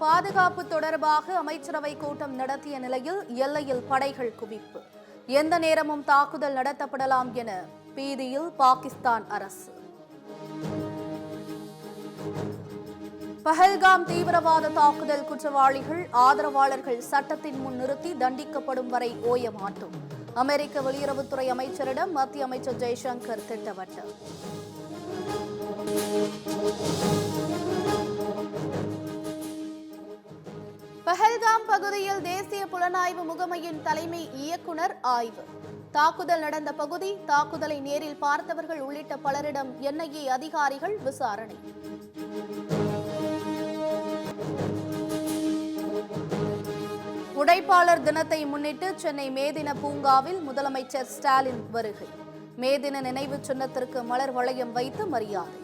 பாதுகாப்பு தொடர்பாக அமைச்சரவை கூட்டம் நடத்திய நிலையில் எல்லையில் படைகள் குவிப்பு. எந்த நேரமும் தாக்குதல் நடத்தப்படலாம் என பீதியில் பாகிஸ்தான் அரசு. பஹல்காம் தீவிரவாத தாக்குதல் குற்றவாளிகள் ஆதரவாளர்கள் சட்டத்தின் முன் நிறுத்தி தண்டிக்கப்படும் வரை ஓய மாட்டோம். அமெரிக்க வெளியுறவுத்துறை அமைச்சரிடம் மத்திய அமைச்சர் ஜெய்சங்கர் திட்டவட்டம். பஹல்காம் பகுதியில் தேசிய புலனாய்வு முகமையின் தலைமை இயக்குனர் ஆய்வு. தாக்குதல் நடந்த பகுதி, தாக்குதலை நேரில் பார்த்தவர்கள் உள்ளிட்ட பலரிடம் என்ஐஏ அதிகாரிகள் விசாரணை. உழைப்பாளர் தினத்தை முன்னிட்டு சென்னை மேதின பூங்காவில் முதலமைச்சர் ஸ்டாலின் வருகை. மேதின நினைவு சின்னத்திற்கு மலர் வளையம் வைத்து மரியாதை.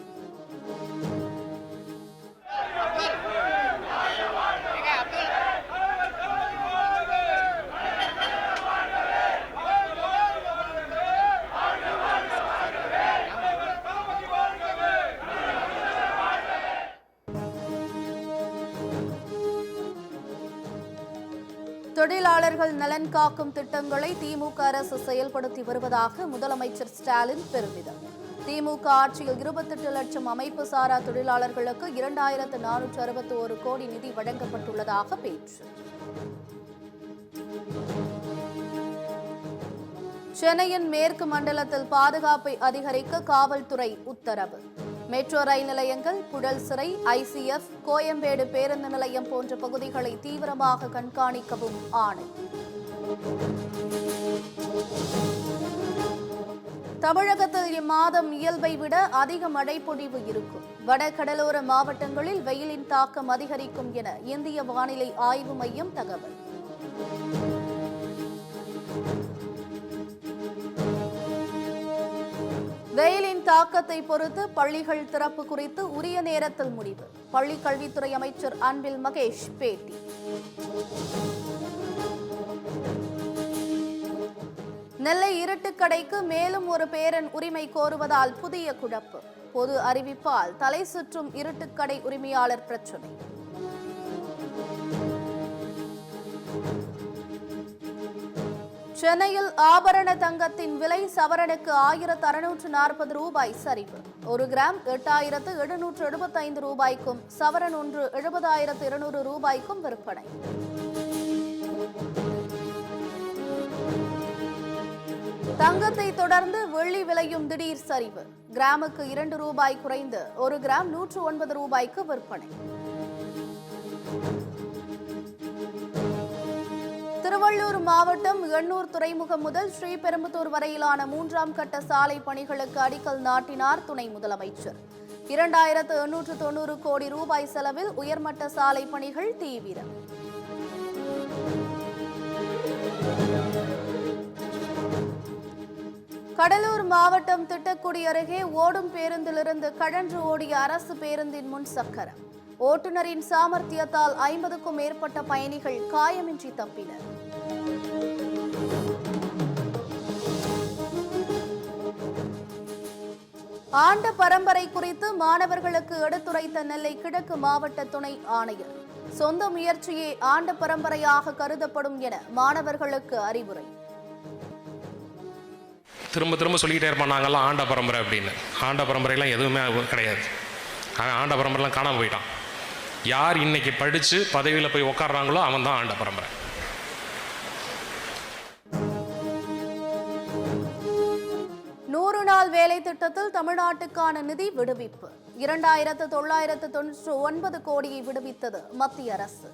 தொழிலாளர்கள் நலன் காக்கும் திட்டங்களை திமுக அரசு செயல்படுத்தி வருவதாக முதலமைச்சர் ஸ்டாலின் பெருமிதம். திமுக ஆட்சியில் 28 லட்சம் அமைப்பு சாரா தொழிலாளர்களுக்கு 2461 கோடி நிதி வழங்கப்பட்டுள்ளதாக பேச்சு. சென்னையின் மேற்கு மண்டலத்தில் பாதுகாப்பை அதிகரிக்க காவல்துறை உத்தரவு. மெட்ரோ ரயில் நிலையங்கள், புழல் சிறை, ICF, கோயம்பேடு பேருந்து நிலையம் போன்ற பகுதிகளை தீவிரமாக கண்காணிக்கவும் ஆணை. தமிழகத்தில் இம்மாதம் இயல்பை விட அதிக மழை பொழிவு இருக்கும். வடகடலோர மாவட்டங்களில் வெயிலின் தாக்கம் அதிகரிக்கும் என இந்திய வானிலை ஆய்வு மையம் தகவல். வெயிலின் தாக்கத்தை பொறுத்து பள்ளிகள் திறப்பு குறித்து உரிய நேரத்தில் முடிவு. பள்ளிக் கல்வித்துறை அமைச்சர் அன்பில் மகேஷ் பேட்டி. நெல்லை இருட்டுக்கடைக்கு மேலும் ஒரு பேரன் உரிமை கோருவதால் புதிய குழப்பு. பொது அறிவிப்பால் தலை சுற்றும் இருட்டுக்கடை உரிமையாளர் பிரச்சினை. சென்னையில் ஆபரண தங்கத்தின் விலை சவரனுக்கு 1640 ரூபாய் சரிவு. 1 கிராம் 8775 ரூபாய்க்கும், சவரன் ஒன்று 70200 ரூபாய்க்கும் விற்பனை. தங்கத்தை தொடர்ந்து வெள்ளி விலையும் திடீர் சரிவு. கிராமுக்கு 2 ரூபாய் குறைந்து 1 கிராம் 109 ரூபாய்க்கு விற்பனை. திருவள்ளூர் மாவட்டம் எண்ணூர் துறைமுகம் முதல் ஸ்ரீபெரும்புதூர் வரையிலான 3ஆம் கட்ட சாலை பணிகளுக்கு அடிக்கல் நாட்டினார் துணை முதலமைச்சர். 2890 கோடி ரூபாய் செலவில் உயர்மட்ட சாலை பணிகள் தீவிரம். கடலூர் மாவட்டம் திட்டக்குடி அருகே ஓடும் பேருந்திலிருந்து கழன்று ஓடிய அரசு பேருந்தின் முன் சக்கரம். ஓட்டுநரின் சாமர்த்தியத்தால் 50க்கும் மேற்பட்ட பயணிகள் காயமின்றி தப்பினர். ஆண்ட பரம்பரை குறித்து மாணவர்களுக்கு எடுத்துரைத்த நெல்லை கிழக்கு மாவட்ட துணை ஆணையர். சொந்த முயற்சியே ஆண்ட பரம்பரையாக கருதப்படும் என மாணவர்களுக்கு அறிவுரை. திரும்ப திரும்ப சொல்லிக்கிட்டே இருப்பான், நாங்கள்லாம் ஆண்ட பரம்பரை அப்படின்னு. ஆண்ட பரம்பரைலாம் எதுவுமே கிடையாது. ஆண்ட பரம்பரைலாம் காணாமல் போயிட்டான். யார் இன்னைக்கு படித்து பதவியில் போய் உட்காடுறாங்களோ அவன் தான் ஆண்ட பரம்பரை. வேலை திட்டத்தில் தமிழ்நாட்டுக்கான நிதி விடுவிப்பு. 2999 கோடியை விடுவித்தது மத்திய அரசு.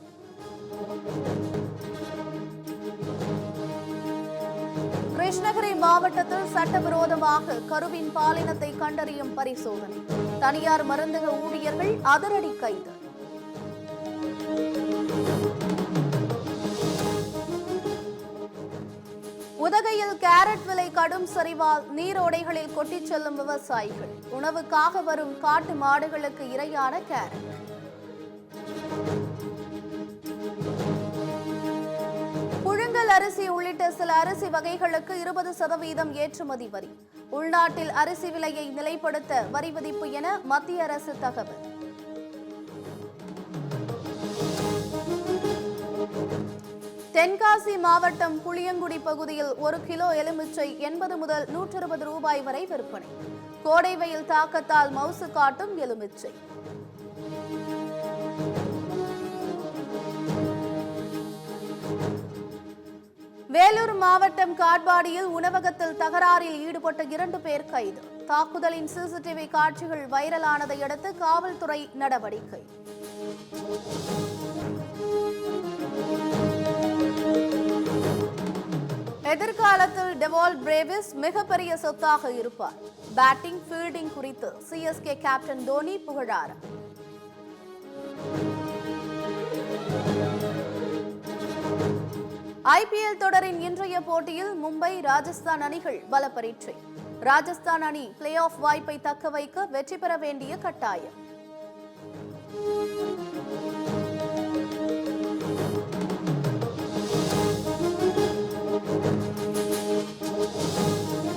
கிருஷ்ணகிரி மாவட்டத்தில் சட்டவிரோதமாக கருவின் பாலினத்தை கண்டறியும் பரிசோதனை. தனியார் மருந்தக ஊழியர்கள் அதிரடி கைது. உதகையில் கேரட் விலை கடும் சரிவால் நீரோடைகளில் கொட்டிச் செல்லும் விவசாயிகள். உணவுக்காக வரும் காட்டு மாடுகளுக்கு இரையான கேரட். புழுங்கல் அரிசி உள்ளிட்ட சில அரிசி வகைகளுக்கு 20% ஏற்றுமதி வரி. உள்நாட்டில் அரிசி விலையை நிலைப்படுத்த வரி விதிப்பு என மத்திய அரசு தகவல். தென்காசி மாவட்டம் புளியங்குடி பகுதியில் 1 கிலோ எலுமிச்சை 80 முதல் 120 ரூபாய் வரை விற்பனை. கோடை வெயில் தாக்கத்தால் மவுசு காட்டும் எலுமிச்சை. வேலூர் மாவட்டம் காட்பாடியில் உணவகத்தில் தகராறில் ஈடுபட்ட 2 பேர் கைது. தாக்குதலின் சிசிடிவி காட்சிகள் வைரலானதை அடுத்து காவல்துறை நடவடிக்கை. எதிர்காலத்தில் டெவால் பிரேவிஸ் மிகப்பெரிய சொத்தாக இருப்பார். பேட்டிங், ஃபீல்டிங் குறித்து சிஎஸ்கே கேப்டன் தோனி புகழார். ஐபிஎல் தொடரின் இன்றைய போட்டியில் மும்பை, ராஜஸ்தான் அணிகள் பல பரீட்சை. ராஜஸ்தான் அணி பிளே ஆஃப் வாய்ப்பை தக்க வைக்க வெற்றி பெற வேண்டிய கட்டாயம்.